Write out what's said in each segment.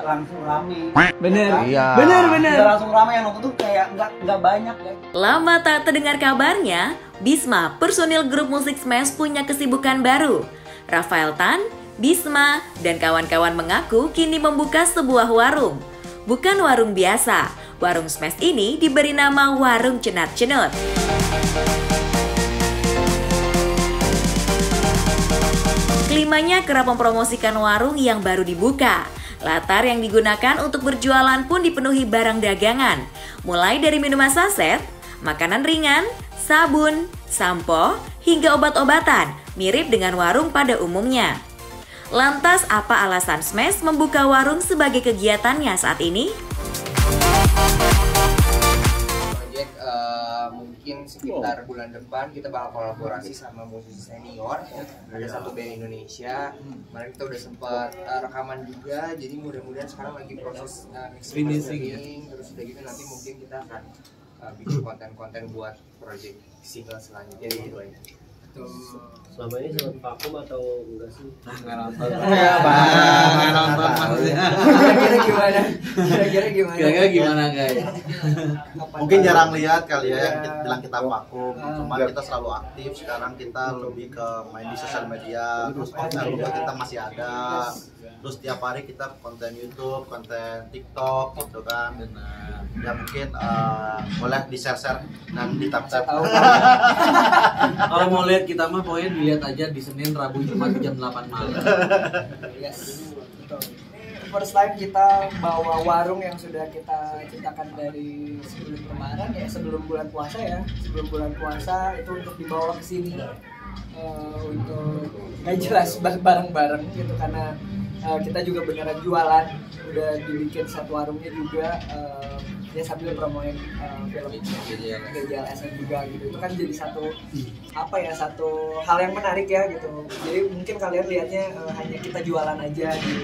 nggak langsung rame. Bener. Iya. Bener. Nggak langsung rame, yang nonton tuh kayak nggak banyak ya. Lama tak terdengar kabarnya, Bisma, personil grup musik Smash punya kesibukan baru. Rafael Tan, Bisma, dan kawan-kawan mengaku kini membuka sebuah warung. Bukan warung biasa, warung Smash ini diberi nama Warung Cenat-Cenut. Klimanya kerap mempromosikan warung yang baru dibuka. Latar yang digunakan untuk berjualan pun dipenuhi barang dagangan, mulai dari minuman saset, makanan ringan, sabun, sampo, hingga obat-obatan, mirip dengan warung pada umumnya. Lantas apa alasan Smash membuka warung sebagai kegiatannya saat ini? Project mungkin sekitar bulan depan kita bakal kolaborasi sama musisi senior. Ada satu band Indonesia. Kemarin kita udah sempat rekaman juga. Jadi mudah-mudahan sekarang lagi proses mixing. Terus udah gitu nanti mungkin kita akan bikin konten-konten buat project single selanjutnya gitu aja. Selama ini sempat vakum atau enggak sih? Nggak nonton. Kira-kira gimana guys? Mungkin jarang lihat kali ya yang bilang kita vakum. Cuma kita selalu aktif. Sekarang kita lebih ke main di sosial media. Terus konten juga kita masih ada. Terus tiap hari kita konten YouTube, konten TikTok gitu kan. Ya mungkin boleh di-share dan di-tap-tap. Kalau mau lihat kita mah pokoknya dilihat aja di Senin, Rabu, Jumat jam 8 malam. Yes, betul. First time kita bawa warung yang sudah kita ciptakan dari sebelum kemarin ya, sebelum bulan puasa ya. Sebelum bulan puasa itu untuk dibawa ke sini untuk nggak jelas bareng-bareng gitu, karena kita juga beneran jualan, udah dibikin satu warungnya juga. Ya sambil promoin film GJLSM juga gitu. Itu kan jadi satu hal yang menarik ya gitu. Jadi mungkin kalian lihatnya hanya kita jualan aja di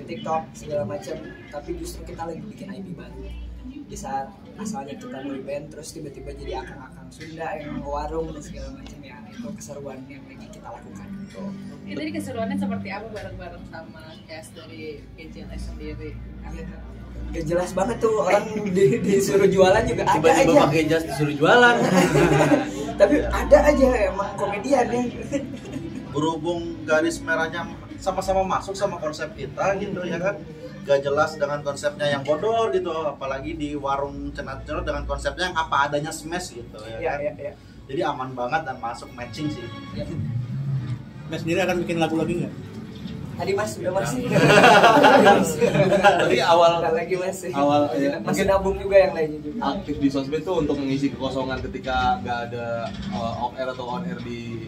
TikTok segala macam, tapi justru kita lagi bikin IP baru. Di saat asalnya kita boy band terus tiba-tiba jadi akang-akang Sunda yang warung dan segala macam, ya itu keseruan yang lagi kita lakukan gitu. Ya, tadi keseruannya seperti apa bareng-bareng sama cast dari GJLS sendiri? Gak jelas banget tuh, orang disuruh jualan juga ada aja. Tiba-tiba pakai jas disuruh jualan. Tapi ada aja emang komedian ya. Berhubung garis merahnya sama-sama masuk sama konsep kita gitu ya kan. Gak jelas dengan konsepnya yang bodor gitu, apalagi di warung Cenat-Cenut dengan konsepnya yang apa adanya Smash gitu ya kan. Iya. Jadi aman banget dan masuk matching sih. Ya. Mas sendiri akan bikin lagu lagi nggak? Tadi Mas udah masih. Jadi awal lagi masih. Mungkin nabung juga yang lainnya juga. aktif di sosmed tuh untuk mengisi kekosongan ketika nggak ada off air atau on air di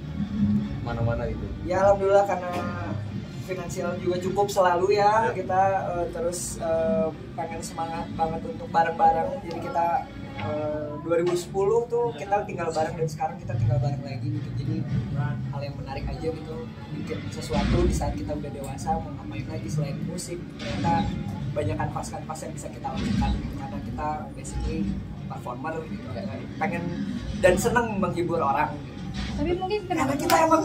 mana-mana gitu. Ya alhamdulillah, karena finansial juga cukup selalu ya. Kita terus pengen semangat banget untuk bareng-bareng. Jadi kita 2010 tuh kita tinggal bareng dan sekarang kita tinggal bareng lagi gitu. Jadi hal yang menarik aja gitu, bikin sesuatu di saat kita udah dewasa, mau ngapain lagi selain musik. Ternyata banyak kanvas-kanvas yang bisa kita lakukan gitu, karena kita basically performer gitu. Pengen dan seneng menghibur orang gitu. Tapi mungkin Karena kita emang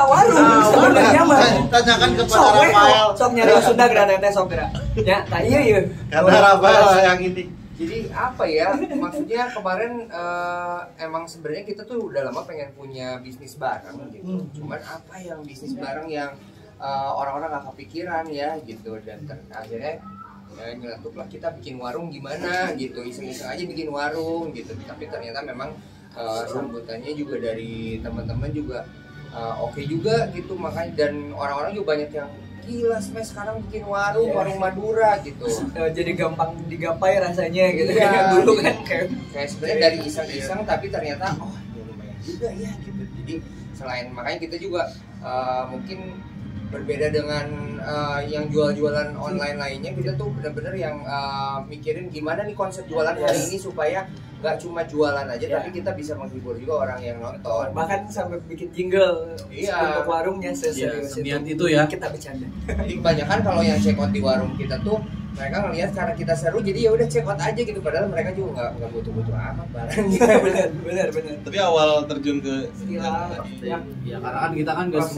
warung sebenarnya mah. Tanyakan kepada Rafael. Sok nyari Sunda gerak teteh sok gerak. Ya, tak iya. Karena Rafael yang ini. Jadi apa ya, maksudnya kemarin emang sebenarnya kita tuh udah lama pengen punya bisnis bareng gitu. Cuman apa yang bisnis bareng yang orang-orang gak kepikiran ya gitu. Dan akhirnya nyeletuklah kita bikin warung gimana gitu, iseng-iseng aja bikin warung gitu. Tapi ternyata memang sambutannya juga dari teman-teman juga oke juga gitu, makanya dan orang-orang juga banyak yang gila Smash sekarang bikin warung Madura gitu. Jadi gampang digapai rasanya gitu. Iya, Dulu kan kayak sebenarnya dari iseng-iseng tapi ternyata ya lumayan juga ya gitu. Jadi selain makanya kita juga mungkin berbeda dengan yang jual-jualan online lainnya, kita tuh benar-benar yang mikirin gimana nih konsep jualan hari ini supaya gak cuma jualan aja tapi kita bisa menghibur juga orang yang nonton. Bahkan sampai bikin jingle untuk warungnya serius itu ya. Kita bercanda. Jadi kebanyakan kalau yang check out di warung kita tuh mereka ngelihat karena kita seru jadi ya udah check out aja gitu, padahal mereka juga nggak butuh-butuh amat barangnya. benar. Tapi awal terjun ke ya karena kan kita kan gak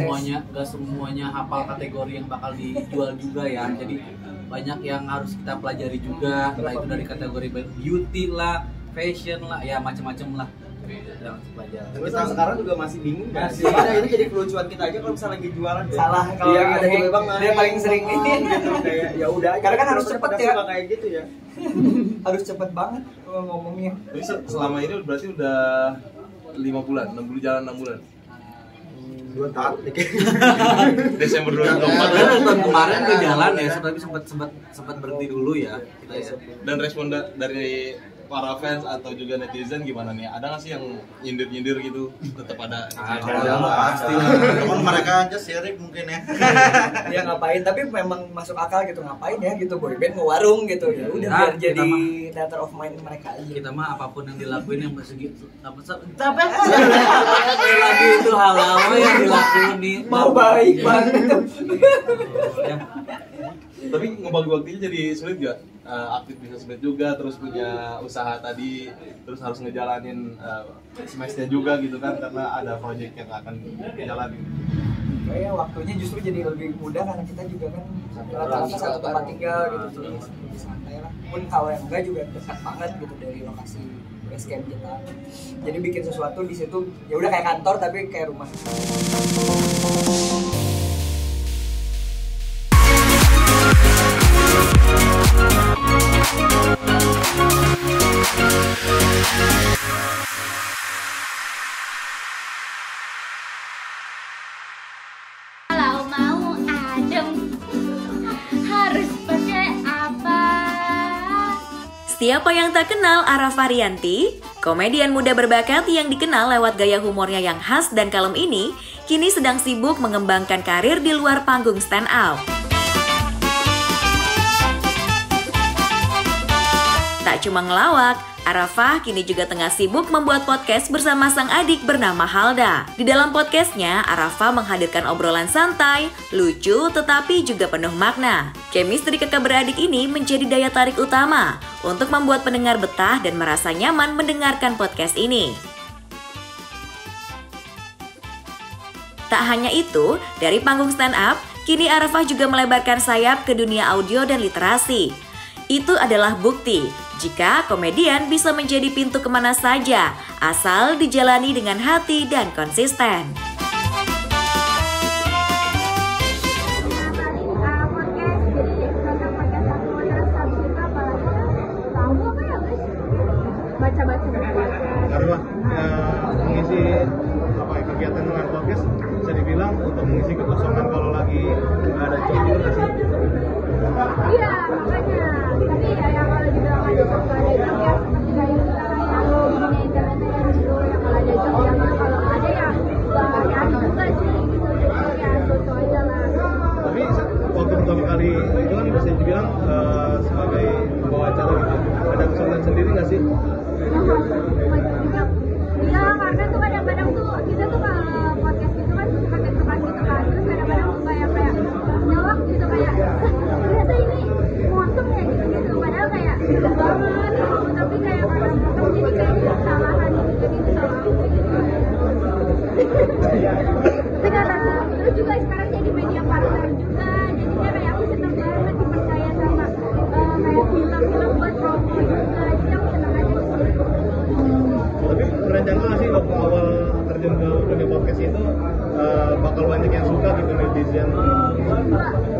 semuanya hafal kategori yang bakal dijual juga ya. Jadi banyak yang harus kita pelajari juga, entah itu dari kategori beauty lah, fashion lah, ya macam-macam lah yang harus pelajari. Kita sekarang juga masih bingung kan? Ada ini jadi kelucuan kita aja kalau misalnya lagi jualan deh. Salah kalau Iya, ada ngomongnya bang, dia paling sering ini gitu kayak ya udah. Karena kan harus cepet ya. Suka kayak gitu ya. harus cepet banget kalau ngomongnya. Jadi selama ini berarti udah 5 bulan, 6 bulan jalan 6 bulan. 2 tahun. Desember 2024. Tahun kemarin ke jalan ya, tapi sempat berhenti dulu ya kita ya. Dan respon dari para fans atau juga netizen gimana nih? Ada nggak sih yang nyindir gitu? Tetap ada. Ada pasti. Teman mereka aja sirik mungkin ya. Ya ngapain, tapi memang masuk akal gitu, ngapain ya gitu, boyband mau warung gitu ya udah Nah, biar jadi kita theater of mind mereka aja. Kita mah apapun yang dilakuin yang segitu apa lagi itu halal yang dilakuin nih Mau baik banget. ya. Tapi ngebagi waktunya jadi sulit gak? Aktif bisa sulit juga, terus punya usaha tadi, terus harus ngejalanin semester juga gitu kan, karena ada project yang akan dijalanin. Kayaknya waktunya justru jadi lebih mudah karena kita juga kan rata-rata satu tempat tinggal gitu, jadi lebih santai lah. Pun kalau yang enggak juga dekat banget gitu dari lokasi base camp kita. Jadi bikin sesuatu di situ ya udah kayak kantor tapi kayak rumah. Kalau mau adem harus pakai apa? Siapa yang tak kenal Arafa Rianti? Komedian muda berbakat yang dikenal lewat gaya humornya yang khas dan kalem ini, kini sedang sibuk mengembangkan karir di luar panggung stand up. Tak cuma ngelawak, Arafah kini juga tengah sibuk membuat podcast bersama sang adik bernama Halda. Di dalam podcastnya, Arafah menghadirkan obrolan santai, lucu, tetapi juga penuh makna. Chemistry kakak beradik ini menjadi daya tarik utama untuk membuat pendengar betah dan merasa nyaman mendengarkan podcast ini. Tak hanya itu, dari panggung stand up, kini Arafah juga melebarkan sayap ke dunia audio dan literasi. Itu adalah bukti jika komedian bisa menjadi pintu kemana saja, asal dijalani dengan hati dan konsisten. Karena mengisi kegiatan dengan podcast bisa dibilang untuk mengisi kekosongan kalau lagi nggak ada job gitu nggak sih? Iya, makanya. Tapi ya kalau dibilang ada job nggak ada job ya seperti kayak kalau dunia internetnya gitu ya kalau ada job ya kalau nggak ada ya nyari juga sih gitu jadi ya so aja lah. Tapi waktu pertama kali itu kan bisa dibilang sebagai pembawa acara gitu, ada kesulitan sendiri nggak sih? Iya, karena tuh kadang-kadang tuh kita tuh kalau podcast gitu kan pakai kertas gitu kan, terus kadang-kadang suka yang kayak nyelak gitu kayak ternyata ini motong ya gitu-gitu, padahal kayak gitu banget gitu, tapi kayak karena motong jadi kayak kesalahan gitu, jadi kesalahan gitu. Tapi karena terus juga sekarang jadi media partner juga, jadinya kayak aku seneng banget dipercaya sama kayak film-film buat promo juga, jadi aku seneng aja di situ. Tapi berencana nggak sih waktu awal terjun ke dunia podcast itu bakal banyak yang suka gitu netizen?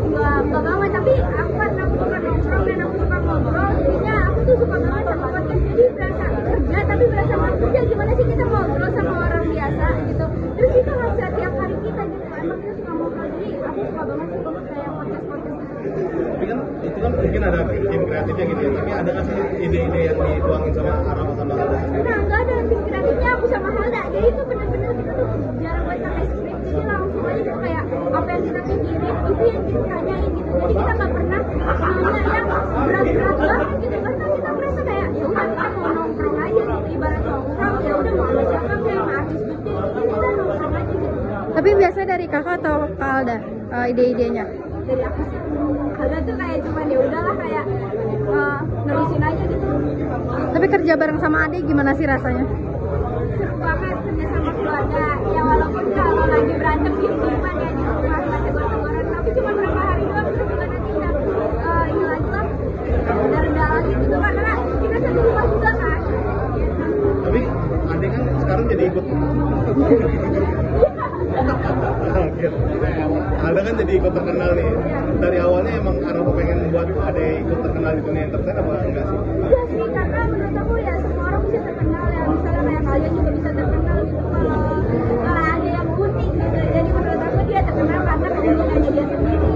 Enggak banget, tapi aku karena aku suka nongkrong dan aku suka ngobrol, jadinya aku tuh suka banget sama podcast, jadi berasa kerja tapi berasa nggak kerja. Gimana sih kita ngobrol sama orang biasa gitu, terus itu hasil tiap hari kita gitu, emang kita suka ngobrol, jadi aku suka banget sih kayak podcast-podcast gitu. Tapi kan itu kan mungkin ada tim kreatifnya gitu ya, tapi ada nggak sih ide-ide yang dituangin sama Arafah sama Halda sendiri? Nah, enggak ada tim kreatifnya aku sama Halda, jadi itu bener-bener kita tuh jarang buat pakai skrip, jadi langsung aja gitu kayak apa yang kita pikirin itu yang kita tanyain gitu, jadi kita nggak pernah nanya yang berat-berat banget gitu, karena kita merasa kayak ya udah kita mau nongkrong aja gitu, ibarat nongkrong ya udah mau ada siapa kayak artis gede, jadi kita nongkrong aja gitu. Tapi biasanya dari kakak atau Kak Alda ide-idenya? Dari aku sih, Halda tuh kayak cuman ya udahlah kayak nerusin aja gitu. Tapi kerja bareng sama adik gimana sih rasanya? Seru banget kerja sama keluarga, ya walaupun kalau lagi berantem diem-dieman ya di rumah nggak tegur-teguran, tapi cuma berapa hari doang terus juga nanti udah hilang ikut. Alda kan jadi ikut terkenal nih. Dari awalnya emang Arafah pengen buat ada ikut terkenal di dunia entertain apa enggak sih? Iya sih, karena menurut aku ya semua orang bisa terkenal ya. Misalnya kayak kalian juga bisa terkenal gitu kalau ada yang unik gitu. Jadi menurut aku dia terkenal karena keunikannya dia sendiri.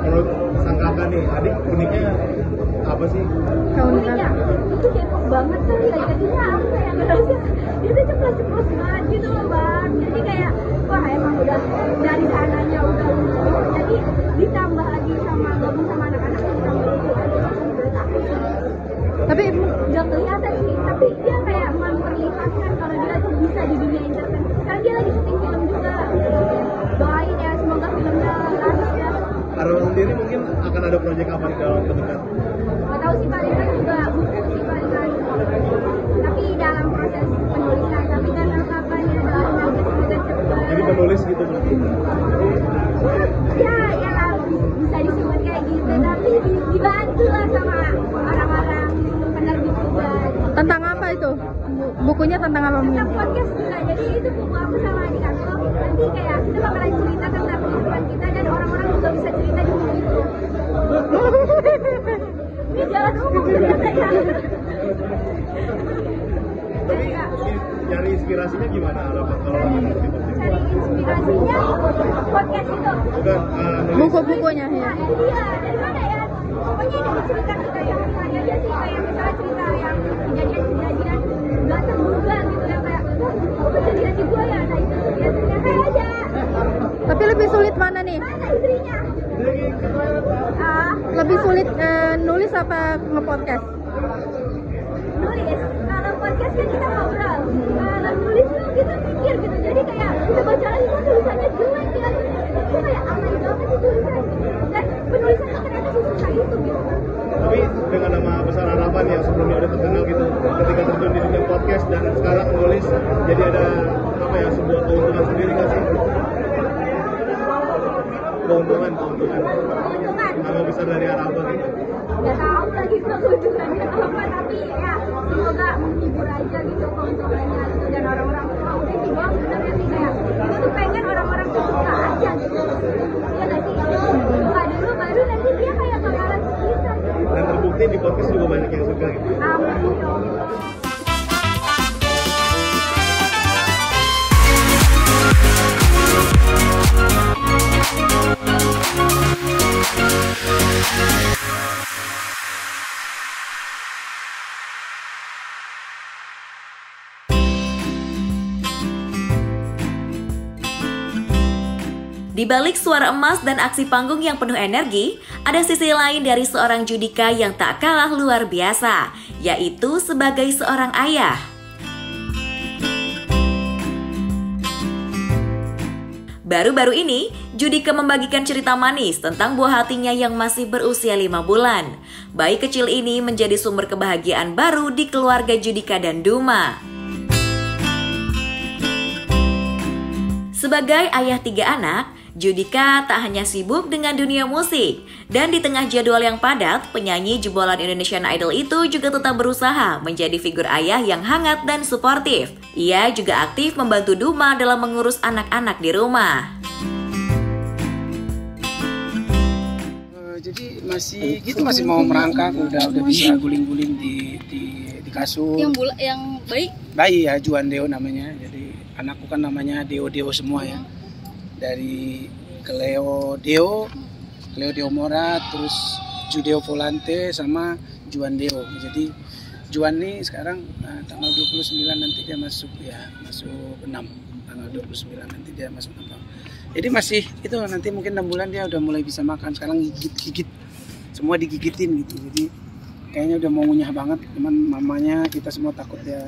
Menurut sang kakak nih, adik uniknya apa sih? Uniknya itu K-pop banget kali ya. Jadinya aku kayak ngerasa dia tuh ceplos-ceplos banget gitu loh bang. Jadi kayak wah emang udah dari sananya udah lucu. Jadi ditambah lagi sama gabung sama anak-anak yang sama lucu aja. Tapi nggak kelihatan sih, tapi dia kayak memperlihatkan kalau dia tuh bisa di dunia entertain. Sekarang dia lagi syuting film juga. Doain ya, semoga filmnya laris ya. Arafah sendiri mungkin akan ada proyek apa di dalam terdekat? Nggak tahu sih, palingan juga buku sih palingan. Tapi dalam proses penulisan, tapi karena kapannya doain aja semoga cepat. Jadi penulis gitu berarti? Ya bisa disebut kayak gitu, tapi dibantu lah sama orang-orang penerbit juga. tentang apa itu? Bukunya tentang apa? Tentang podcast juga, jadi itu buku aku sama adik aku. Nanti kayak kita bakalan cerita tentang kehidupan kita dan orang-orang juga bisa cerita di buku itu. Ini jalan umum ternyata ya. Tapi nyari inspirasinya gimana Arafah kalau lagi nulis gitu? Cari inspirasinya podcast itu. Bukan, Buku-bukunya ya. Nah itu dia, dari mana ya? Pokoknya ini cerita kita yang hari aja sih, kayak misalnya cerita yang kejadian-kejadian gak terduga gitu, yang kayak wah kok kejadian di gua ya, nah itu tuh biasanya kayak aja. Tapi lebih sulit mana nih? Mana istrinya? Lebih sulit nulis apa nge-podcast? Nulis. Kalau podcast kan kita ngobrol. Kalau nulis tuh kita pikir gitu. Jadi kayak kita baca lagi kok tulisannya jelek ya. Itu kayak aneh banget itu tulisan. Dan penulisan tuh ternyata susah itu gitu. Tapi dengan nama besar Arafah yang sebelumnya udah terkenal gitu, ketika terjun di dunia podcast dan sekarang nulis, jadi ada apa ya, sebuah keuntungan sendiri nggak sih? Keuntungan. Nama besar dari Arafah gitu. Gak tahu lagi keuntungannya apa, tapi ya semoga menghibur aja gitu keuntungannya gitu. Dan orang-orang suka udah sih doang sebenarnya sih, kayak kita tuh pengen orang-orang tuh suka aja gitu. Iya gak sih? Suka dulu baru nanti dia kayak bakalan kita. Dan terbukti di podcast juga banyak yang suka gitu. Amin dong. Di balik suara emas dan aksi panggung yang penuh energi, ada sisi lain dari seorang Judika yang tak kalah luar biasa, yaitu sebagai seorang ayah. Baru-baru ini, Judika membagikan cerita manis tentang buah hatinya yang masih berusia 5 bulan. Bayi kecil ini menjadi sumber kebahagiaan baru di keluarga Judika dan Duma. Sebagai ayah 3 anak, Judika tak hanya sibuk dengan dunia musik, dan di tengah jadwal yang padat, penyanyi jebolan Indonesian Idol itu juga tetap berusaha menjadi figur ayah yang hangat dan suportif. Ia juga aktif membantu Duma dalam mengurus anak-anak di rumah. Jadi masih mau merangkak, udah bisa guling-guling di kasur. Yang bayi ya, Juan Deo namanya. Jadi anakku kan namanya Deo semua ya. Dari Cleo Deo Mora, terus Judeo Volante sama Juan Deo. Jadi Juan nih sekarang tanggal 29 nanti dia masuk 6. Tanggal 29 nanti dia masuk 6 tahun. Jadi masih itu nanti mungkin 6 bulan dia udah mulai bisa makan. Sekarang gigit semua digigitin gitu. Jadi kayaknya udah mau ngunyah banget. Cuman mamanya kita semua takut dia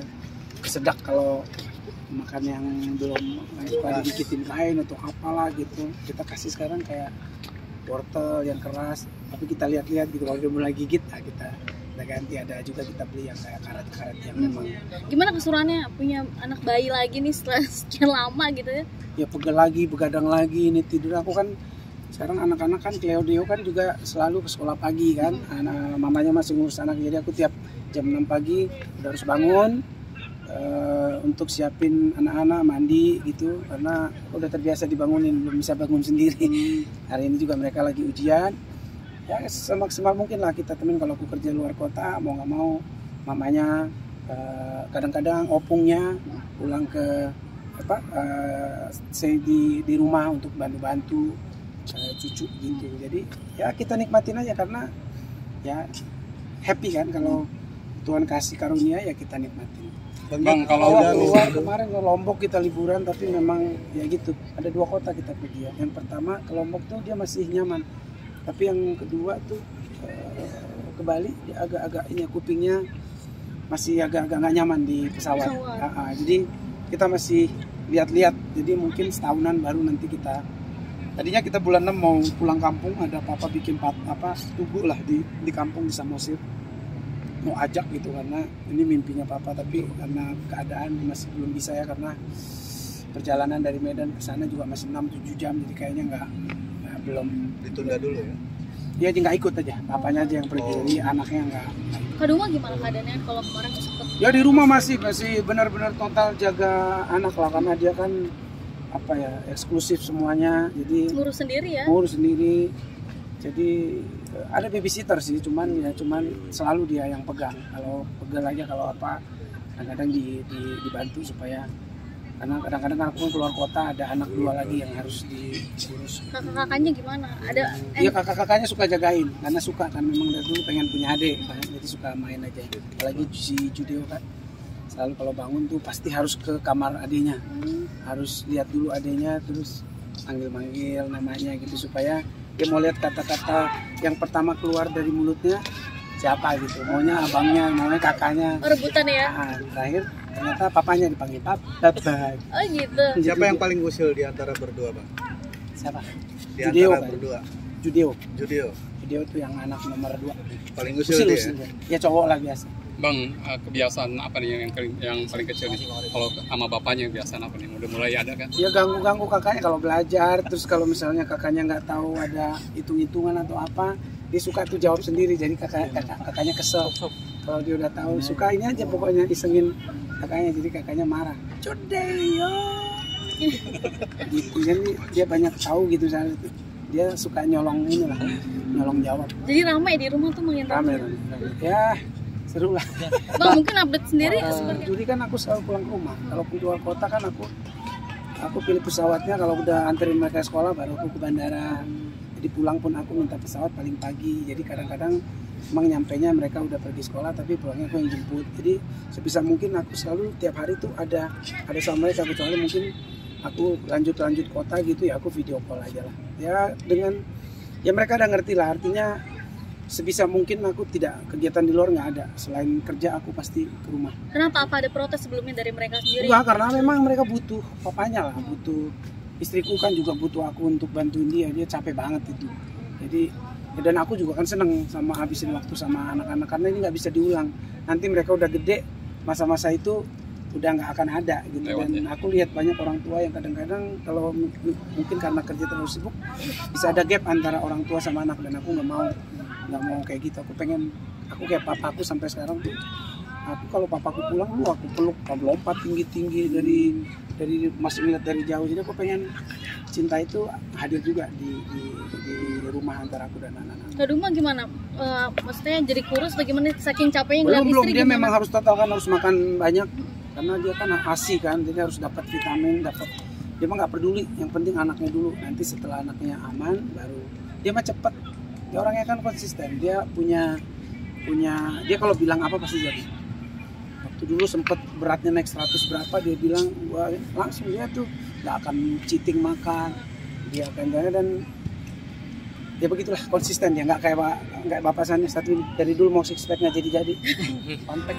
kesedak kalau makan yang belum pada digigitin kain atau apalah gitu. Kita kasih sekarang kayak wortel yang keras, tapi kita lihat-lihat gitu, kalau dia mulai gigit, kita ganti. Ada juga kita beli yang kayak karet-karet yang memang. Gimana kesurannya punya anak bayi lagi nih setelah sekian lama gitu ya? Ya pegel lagi, begadang lagi, ini tidur. Aku kan sekarang anak-anak kan Cleo Deo kan juga selalu ke sekolah pagi kan. Mamanya masih ngurus anak, jadi aku tiap jam 6 pagi udah harus bangun. untuk siapin anak-anak mandi gitu, karena udah terbiasa dibangunin, belum bisa bangun sendiri. Hari ini juga mereka lagi ujian. Ya semaksimal mungkin lah kita temen, kalau aku kerja luar kota mau nggak mau mamanya kadang-kadang opungnya pulang ke saya di rumah untuk bantu-bantu cucu gitu. Jadi ya kita nikmatin aja, karena ya happy kan kalau Tuhan kasih karunia, ya kita nikmatin. Bang, kalau keluar kemarin ke Lombok kita liburan, tapi memang ya gitu, ada 2 kota kita pergi ya. Yang pertama ke Lombok tuh dia masih nyaman, tapi yang kedua tuh ke Bali dia agak-agak ini kupingnya masih agak-agak nggak nyaman di pesawat. Jadi kita masih lihat-lihat, jadi mungkin setahunan baru nanti kita. Tadinya kita bulan 6 mau pulang kampung, ada papa bikin tugu lah di kampung di Samosir, mau ajak gitu, karena ini mimpinya papa, tapi karena keadaan masih belum bisa ya, karena perjalanan dari Medan ke sana juga masih 6-7 jam, jadi kayaknya belum. Ditunda dulu ya? Dia aja nggak ikut aja, papanya aja yang pergi, jadi anaknya nggak. Kak Duma gimana keadaannya kalau kemarin sempet? Ya di rumah masih benar-benar total jaga anak lah, karena dia kan eksklusif semuanya, jadi ngurus sendiri ya? Ngurus sendiri, jadi ada babysitter sih, cuman selalu dia yang pegang. Kalau pegang aja, kalau kadang-kadang dibantu supaya, karena kadang-kadang aku keluar kota ada anak 2 lagi yang harus diurus. Kakak-kakaknya gimana? Iya, kakak-kakaknya suka jagain, karena suka kan, memang dari dulu pengen punya adik, jadi suka main aja. Apalagi si Judeo kan, selalu kalau bangun tuh pasti harus ke kamar adiknya, harus lihat dulu adiknya, terus manggil-manggil namanya gitu, supaya dia mau lihat kata-kata yang pertama keluar dari mulutnya siapa gitu, maunya abangnya, maunya kakaknya. Rebutan ya? Terakhir ternyata papanya dipanggil papa. Oh gitu. Siapa yang paling usil di antara berdua, Bang? Siapa? Di Judeo antara berdua. Judeo tuh yang anak nomor 2. Paling usil dia. Ya cowok lah biasa. Bang, kebiasaan apa nih yang paling kecil nih? Kalau sama bapaknya kebiasaan apa nih? Udah mulai ada kan? Ya ganggu kakaknya kalau belajar, terus kalau misalnya kakaknya nggak tahu ada hitung-hitungan atau apa, dia suka tuh jawab sendiri, jadi kakaknya kesel. Kalau dia udah tahu, suka ini aja pokoknya isengin kakaknya, jadi kakaknya marah. Judeo. Gitu kan, dia banyak tahu gitu soal itu. Dia suka nyolong jawab. Jadi ramai di rumah tuh makin ramai. Ya seru lah. Bang, mungkin update sendiri seperti jadi kan aku selalu pulang ke rumah. Kalau keluar kota kan aku pilih pesawatnya, kalau udah anterin mereka sekolah baru aku ke bandara. Jadi pulang pun aku minta pesawat paling pagi. Jadi kadang-kadang emang nyampenya mereka udah pergi sekolah, tapi pulangnya aku yang jemput. Jadi sebisa mungkin aku selalu tiap hari tuh ada sama mereka, kecuali mungkin aku lanjut kota gitu ya, aku video call aja lah. Ya mereka udah ngerti lah, artinya sebisa mungkin aku tidak kegiatan di luar, nggak ada. Selain kerja aku pasti ke rumah. Kenapa? Apa ada protes sebelumnya dari mereka sendiri? Enggak, karena memang mereka butuh papanya lah, butuh. Istriku kan juga butuh aku untuk bantuin dia capek banget itu. Jadi dan aku juga kan seneng sama habisin waktu sama anak-anak, karena ini nggak bisa diulang. Nanti mereka udah gede, masa-masa itu udah nggak akan ada gitu. Dan aku lihat banyak orang tua yang kadang-kadang kalau mungkin karena kerja terlalu sibuk, bisa ada gap antara orang tua sama anak, dan aku nggak mau kayak gitu. Aku kayak papaku sampai sekarang tuh, aku kalau papaku pulang aku peluk, lompat tinggi-tinggi dari masih ngeliat dari jauh. Jadi aku pengen cinta itu hadir juga di rumah antara aku dan anak-anak. Kak Duma gimana? Maksudnya jadi kurus bagaimana, saking capeknya ngeliat belum, istri dia gimana? memang harus total kan, harus makan banyak karena dia kan ASI kan, jadi harus dapat vitamin, dia mah nggak peduli, yang penting anaknya dulu. Nanti setelah anaknya aman baru dia mah cepet. Dia orangnya kan konsisten, dia punya dia kalau bilang apa pasti jadi. Waktu dulu sempet beratnya naik 100 berapa, dia bilang langsung dia tuh nggak akan cheating makan, dia akan jalan, dan ya begitulah konsisten dia, nggak kayak bapak saya dari dulu mau six pack nggak jadi kontak.